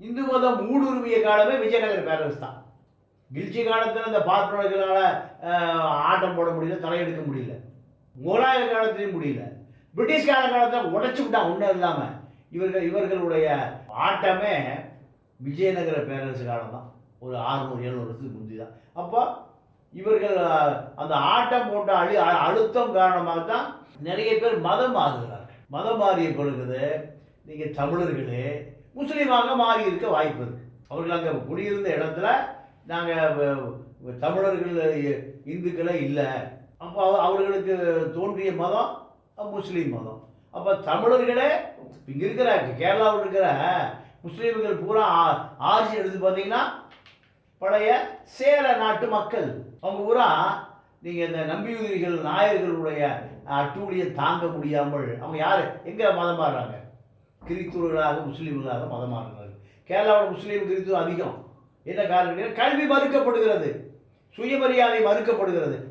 இந்து மதம் ஊடுருவிய காலமே விஜயநகர பேரரசு தான். கில்ஜி காலத்தில் இந்த பார்ப்பனர்களால் ஆட்டம் போட முடியல, தலையெடுக்க முடியல. முகலாயர் காலத்திலையும் முடியல. பிரிட்டிஷ் காலத்தில் உடைச்சு விட்டான் ஒன்றும் இல்லாமல். இவர்களுடைய ஆட்டமே விஜயநகர பேரரசு காலம் தான். ஒரு 600-700 வருஷத்துக்கு முந்தி தான். அப்போ இவர்கள் அந்த ஆட்டம் போட்ட அழுத்தம் காரணமாக தான் நிறைய பேர் மதம் மாறுகிறார்கள். மதம் மாறிய பொழுது நீங்கள் தமிழர்களே முஸ்லீமாக மாறி இருக்க வாய்ப்பு இருக்குது. அவர்கள் அங்கே குடியிருந்த இடத்துல நாங்கள் தமிழர்கள் இந்துக்களே இல்லை. அப்போ அவர்களுக்கு தோன்றிய மதம் முஸ்லீம் மதம். அப்போ தமிழர்களே இங்கே இருக்கிற கேரளாவில் இருக்கிற முஸ்லீம்கள் பூரா ஆட்சி எடுத்து பார்த்தீங்கன்னா பழைய சேர நாட்டு மக்கள். அவங்க பூரா நீங்கள் இந்த நம்பியுதிரிகள் நாயர்களுடைய அட்டூழியம் தாங்க முடியாமல் அவங்க யார் எங்கே மதம் மாறுறாங்க? கிறிஸ்துவர்களாக முஸ்லீம்களாக மதம் மாறுறாங்க. கேரளாவில் முஸ்லீம் கிறிஸ்துவ அதிகம். என்ன காரணம்? கல்வி மறுக்கப்படுகிறது, சுயமரியாதை மறுக்கப்படுகிறது.